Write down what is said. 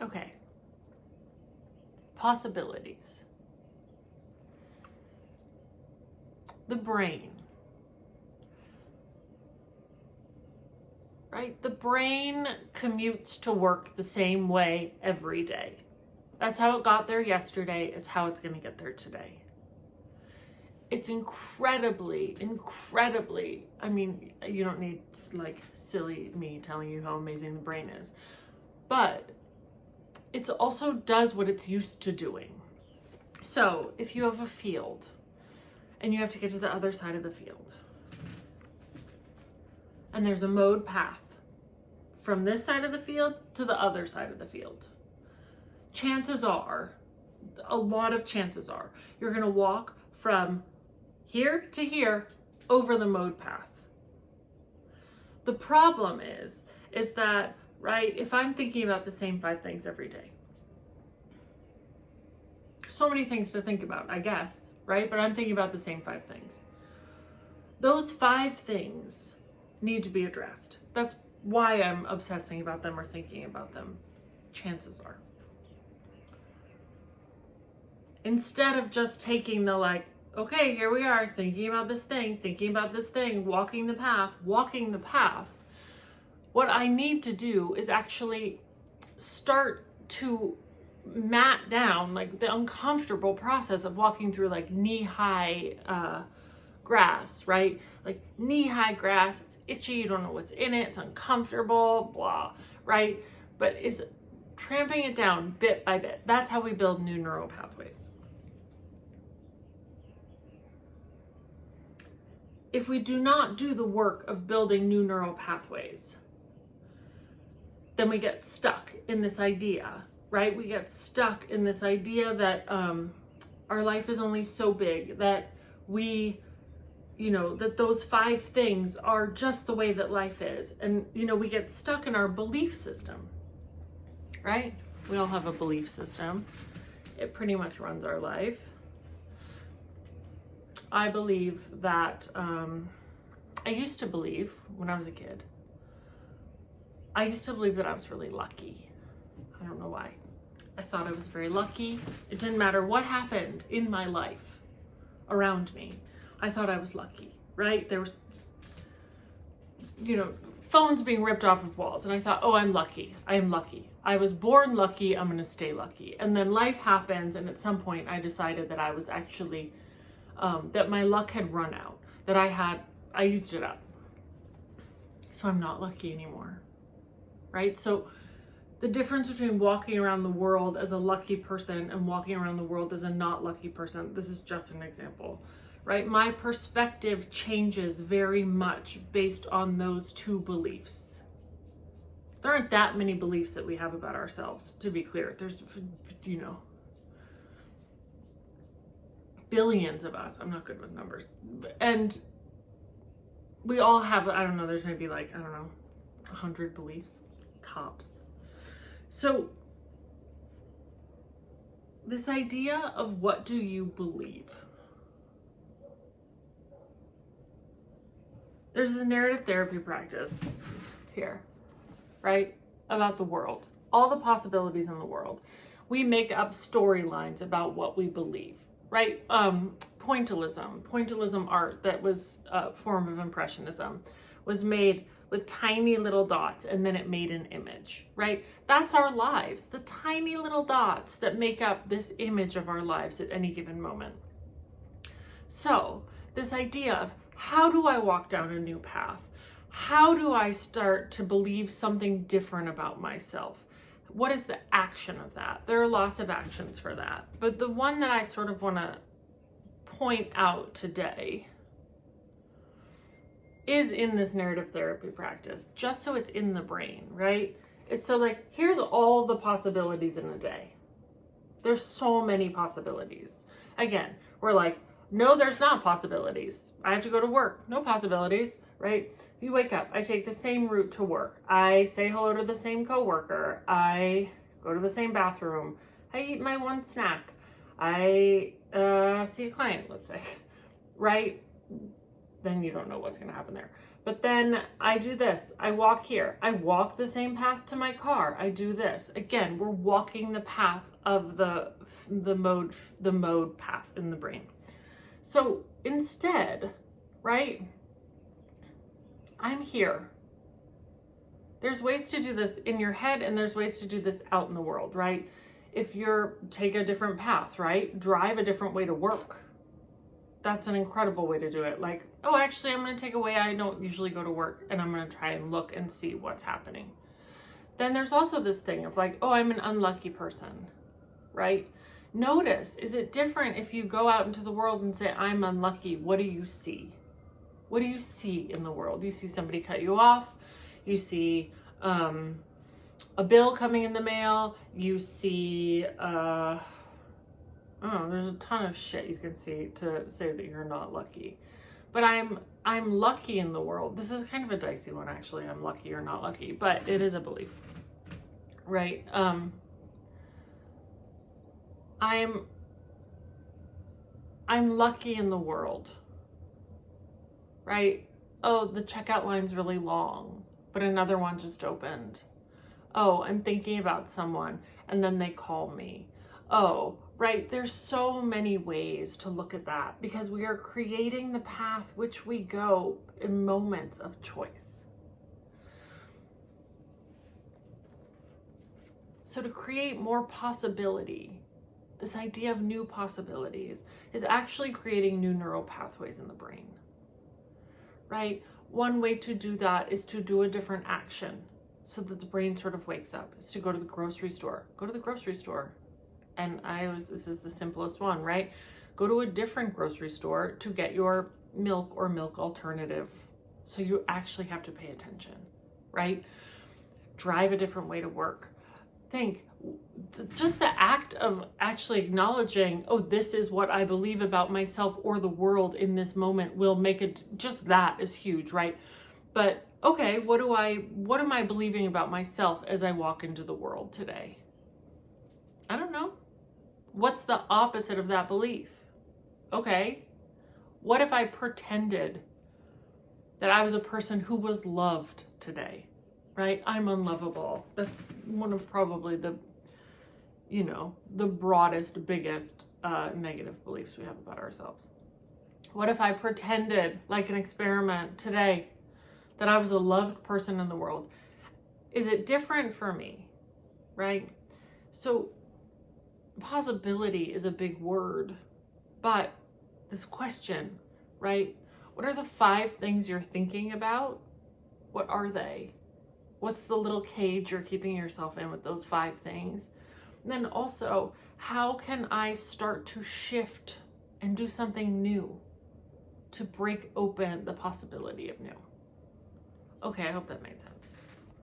Okay. Possibilities. The brain. Right? The brain commutes to work the same way every day. That's how it got there yesterday. It's how it's going to get there today. It's incredibly, I mean, you don't need like silly me telling you how amazing the brain is, but it also does what it's used to doing. So if you have a field and you have to get to the other side of the field, and there's a mowed path from this side of the field to the other side of the field, chances are, a lot of chances are, you're going to walk from here to here over the mowed path. The problem is that, right, if I'm thinking about the same 5 things every day, so many things to think about, I guess, right? But I'm thinking about the same 5 things. Those 5 things need to be addressed. That's why I'm obsessing about them or thinking about them, chances are. Instead of just taking the like, okay, here we are thinking about this thing, walking the path. What I need to do is actually start to mat down like the uncomfortable process of walking through like knee-high grass, right? Like knee-high grass, it's itchy, you don't know what's in it, it's uncomfortable, blah, right? But is tramping it down bit by bit. That's how we build new neural pathways. If we do not do the work of building new neural pathways, then we get stuck in this idea, right? We get stuck in this idea that our life is only so big, that that those 5 things are just the way that life is. And, we get stuck in our belief system, right? We all have a belief system. It pretty much runs our life. I believe that, I used to believe when I was a kid, I used to believe that I was really lucky. I don't know why. I thought I was very lucky. It didn't matter what happened in my life around me. I thought I was lucky, right? There was, phones being ripped off of walls. And I thought, oh, I'm lucky. I am lucky. I was born lucky. I'm going to stay lucky. And then life happens. And at some point I decided that I was actually, that my luck had run out, that I used it up. So I'm not lucky anymore, right? So the difference between walking around the world as a lucky person and walking around the world as a not lucky person, this is just an example, right? My perspective changes very much based on those 2 beliefs. There aren't that many beliefs that we have about ourselves, to be clear. There's, billions of us. I'm not good with numbers. And we all have, I don't know, there's maybe like, 100 beliefs, tops. So this idea of what do you believe? There's a narrative therapy practice here, right? About the world, all the possibilities in the world. We make up storylines about what we believe, right? Pointillism art that was a form of impressionism was made with tiny little dots, and then it made an image, right? That's our lives, the tiny little dots that make up this image of our lives at any given moment. So this idea of how do I walk down a new path? How do I start to believe something different about myself? What is the action of that? There are lots of actions for that, but the one that I sort of want to point out today is in this narrative therapy practice, just so it's in the brain, right? It's so like, here's all the possibilities in a day. There's so many possibilities. Again, we're like, no, there's not possibilities. I have to go to work. No possibilities, right? You wake up, I take the same route to work. I say hello to the same coworker. I go to the same bathroom. I eat my one snack. I see a client, let's say, right? Then you don't know what's going to happen there. But then I do this. I walk here. I walk the same path to my car. I do this. Again, we're walking the path of the mode path in the brain. So instead, right? I'm here. There's ways to do this in your head and there's ways to do this out in the world, right? If take a different path, right? Drive a different way to work. That's an incredible way to do it. Like, oh, actually, I'm going to take a way I don't usually go to work and I'm going to try and look and see what's happening. Then there's also this thing of like, oh, I'm an unlucky person, right? Notice, is it different if you go out into the world and say, I'm unlucky? What do you see? What do you see in the world? You see somebody cut you off. You see a bill coming in the mail. You see, there's a ton of shit you can see to say that you're not lucky. But I'm lucky in the world. This is kind of a dicey one, actually. I'm lucky or not lucky, but it is a belief, right? I'm lucky in the world, right? Oh, the checkout line's really long, but another one just opened. Oh, I'm thinking about someone and then they call me. Oh, right. There's so many ways to look at that because we are creating the path which we go in moments of choice. So to create more possibility, this idea of new possibilities is actually creating new neural pathways in the brain, right? One way to do that is to do a different action so that the brain sort of wakes up, is to go to the grocery store. Go to the grocery store. And this is the simplest one, right? Go to a different grocery store to get your milk or milk alternative. So you actually have to pay attention, right? Drive a different way to work. Think, just the act of actually acknowledging, oh, this is what I believe about myself or the world in this moment will make it, just that is huge, right? But okay, what am I believing about myself as I walk into the world today? I don't know. What's the opposite of that belief? Okay, what if I pretended that I was a person who was loved today, right? I'm unlovable. That's one of probably the broadest, biggest negative beliefs we have about ourselves. What if I pretended, like an experiment today, that I was a loved person in the world? Is it different for me, right? So possibility is a big word, but this question, right? What are the 5 things you're thinking about? What are they? What's the little cage you're keeping yourself in with those 5 things? And then also, how can I start to shift and do something new to break open the possibility of new? Okay, I hope that made sense.